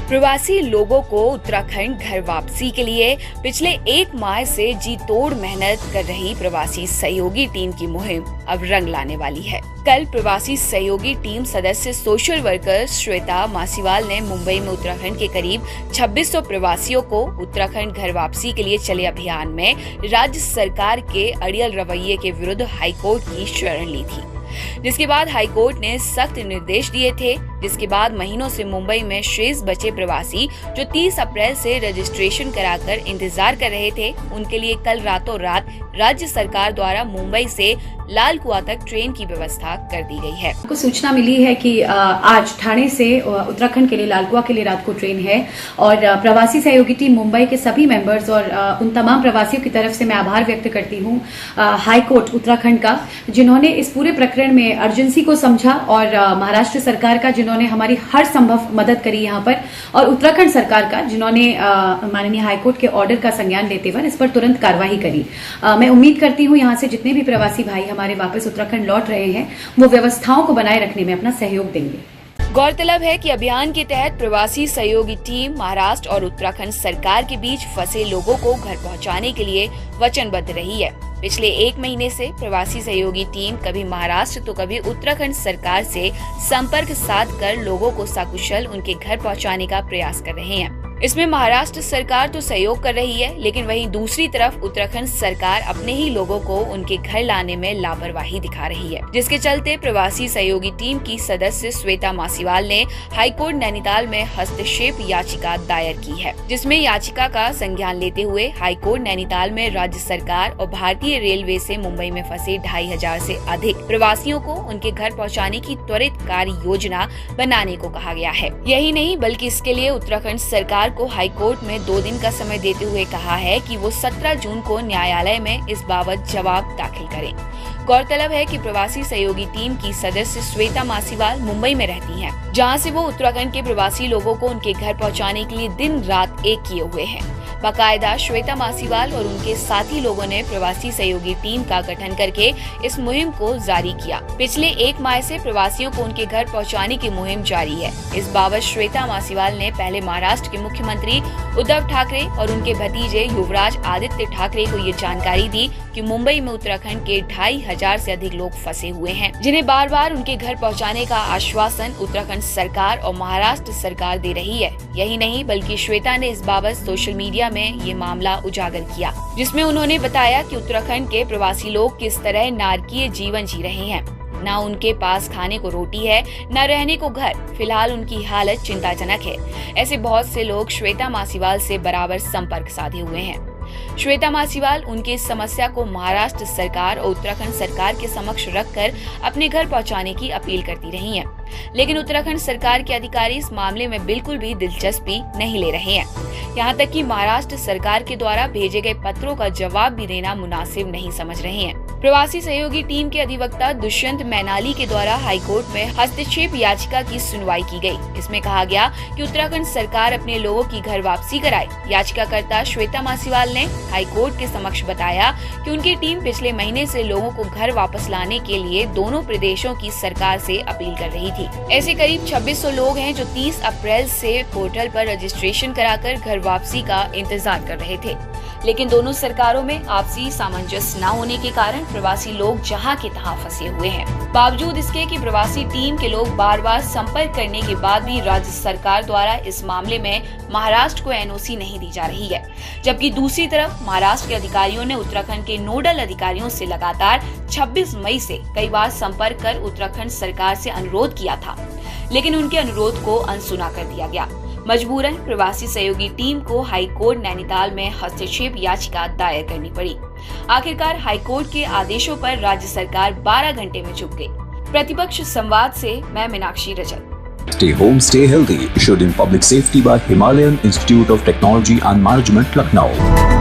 प्रवासी लोगों को उत्तराखंड घर वापसी के लिए पिछले 1 माह से जी तोड़ मेहनत कर रही प्रवासी सहयोगी टीम की मुहिम अब रंग लाने वाली है। कल प्रवासी सहयोगी टीम सदस्य सोशल वर्कर श्वेता मासीवाल ने मुंबई में उत्तराखंड के करीब 2600 प्रवासियों को उत्तराखंड घर वापसी के लिए चले अभियान में राज्य सरकार के अड़ियल रवैये के विरुद्ध हाईकोर्ट की शरण ली थी, जिसके बाद हाईकोर्ट ने सख्त निर्देश दिए थे। जिसके बाद महीनों से मुंबई में शेष बचे प्रवासी जो 30 अप्रैल से रजिस्ट्रेशन कराकर इंतजार कर रहे थे, उनके लिए कल रातों रात राज्य सरकार द्वारा मुंबई से लाल कुआं तक ट्रेन की व्यवस्था कर दी गई है। हमको सूचना मिली है कि आज ठाणे से उत्तराखंड के लिए लाल कुआं के लिए रात को ट्रेन है और प्रवासी सहयोगी टीम मुंबई के सभी मेंबर्स और उन तमाम प्रवासियों की तरफ से मैं आभार व्यक्त करती हूँ हाईकोर्ट उत्तराखंड का, जिन्होंने इस पूरे प्रकरण में अर्जेंसी को समझा, और महाराष्ट्र सरकार का जिन्होंने हमारी हर संभव मदद करी यहाँ पर, और उत्तराखंड सरकार का जिन्होंने माननीय हाईकोर्ट के ऑर्डर का संज्ञान लेते हुए इस पर तुरंत कार्रवाई करी। मैं उम्मीद करती हूँ यहाँ से जितने भी प्रवासी भाई हमारे वापस उत्तराखंड लौट रहे हैं वो व्यवस्थाओं को बनाए रखने में अपना सहयोग देंगे। गौरतलब है कि अभियान के तहत प्रवासी सहयोगी टीम महाराष्ट्र और उत्तराखंड सरकार के बीच फंसे लोगों को घर पहुंचाने के लिए वचनबद्ध रही है। पिछले 1 महीने से प्रवासी सहयोगी टीम कभी महाराष्ट्र तो कभी उत्तराखंड सरकार से संपर्क साध कर लोगों को सकुशल उनके घर पहुंचाने का प्रयास कर रहे हैं। इसमें महाराष्ट्र सरकार तो सहयोग कर रही है, लेकिन वहीं दूसरी तरफ उत्तराखंड सरकार अपने ही लोगों को उनके घर लाने में लापरवाही दिखा रही है, जिसके चलते प्रवासी सहयोगी टीम की सदस्य श्वेता मासीवाल ने हाईकोर्ट नैनीताल में हस्तक्षेप याचिका दायर की है, जिसमें याचिका का संज्ञान लेते हुए हाईकोर्ट नैनीताल में राज्य सरकार और भारतीय रेलवे से मुंबई में फंसे 2500 से अधिक प्रवासियों को उनके घर पहुँचाने की त्वरित कार्य योजना बनाने को कहा गया है। यही नहीं बल्कि इसके लिए उत्तराखंड सरकार को हाईकोर्ट में 2 दिन का समय देते हुए कहा है कि वो 17 जून को न्यायालय में इस बाबत जवाब दाखिल करें। गौरतलब है कि प्रवासी सहयोगी टीम की सदस्य श्वेता मासीवाल मुंबई में रहती हैं, जहां से वो उत्तराखंड के प्रवासी लोगों को उनके घर पहुंचाने के लिए दिन रात एक किए हुए हैं। बाकायदा श्वेता मासीवाल और उनके साथी लोगों ने प्रवासी सहयोगी टीम का गठन करके इस मुहिम को जारी किया। पिछले 1 माह से प्रवासियों को उनके घर पहुंचाने की मुहिम जारी है। इस बाबत श्वेता मासीवाल ने पहले महाराष्ट्र के मुख्यमंत्री उद्धव ठाकरे और उनके भतीजे युवराज आदित्य ठाकरे को ये जानकारी दी कि मुंबई में उत्तराखंड के 2500 से अधिक लोग फंसे हुए हैं, जिन्हें बार बार उनके घर पहुँचाने का आश्वासन उत्तराखंड सरकार और महाराष्ट्र सरकार दे रही है। यही नहीं बल्कि श्वेता ने इस बाबत सोशल मीडिया में ये मामला उजागर किया, जिसमें उन्होंने बताया कि उत्तराखंड के प्रवासी लोग किस तरह नारकीय जीवन जी रहे हैं। ना उनके पास खाने को रोटी है, न रहने को घर। फिलहाल उनकी हालत चिंताजनक है। ऐसे बहुत से लोग श्वेता मासीवाल से बराबर संपर्क साधे हुए हैं। श्वेता मासीवाल उनकी इस समस्या को महाराष्ट्र सरकार और उत्तराखंड सरकार के समक्ष रखकर अपने घर पहुंचाने की अपील करती रही हैं, लेकिन उत्तराखंड सरकार के अधिकारी इस मामले में बिल्कुल भी दिलचस्पी नहीं ले रहे हैं। यहाँ तक कि महाराष्ट्र सरकार के द्वारा भेजे गए पत्रों का जवाब भी देना मुनासिब नहीं समझ रहे हैं। प्रवासी सहयोगी टीम के अधिवक्ता दुष्यंत मैनाली के द्वारा हाईकोर्ट में हस्तक्षेप याचिका की सुनवाई की गई। इसमें कहा गया कि उत्तराखंड सरकार अपने लोगों की घर वापसी कराए। याचिकाकर्ता श्वेता मासीवाल ने हाईकोर्ट के समक्ष बताया कि उनकी टीम पिछले महीने से लोगों को घर वापस लाने के लिए दोनों प्रदेशों की सरकार से अपील कर रही थी। ऐसे करीब 2600 लोग हैं जो 30 अप्रैल से पोर्टल पर रजिस्ट्रेशन कराकर घर वापसी का इंतजार कर रहे थे, लेकिन दोनों सरकारों में आपसी सामंजस्य न होने के कारण प्रवासी लोग जहां के तहां फंसे हुए हैं। बावजूद इसके कि प्रवासी टीम के लोग बार बार संपर्क करने के बाद भी राज्य सरकार द्वारा इस मामले में महाराष्ट्र को एनओसी नहीं दी जा रही है, जबकि दूसरी तरफ महाराष्ट्र के अधिकारियों ने उत्तराखंड के नोडल अधिकारियों से लगातार 26 मई से कई बार संपर्क कर उत्तराखंड सरकार से अनुरोध किया था, लेकिन उनके अनुरोध को अनसुना कर दिया गया। मजबूरन प्रवासी सहयोगी टीम को हाईकोर्ट नैनीताल में हस्तक्षेप याचिका दायर करनी पड़ी। आखिरकार हाईकोर्ट के आदेशों पर राज्य सरकार 12 घंटे में चुप गई। प्रतिपक्ष संवाद से मैं Meenakshi Rajak. Stay home, stay healthy. Issued in Public Safety by Himalayan Institute of Technology and Management, Lucknow.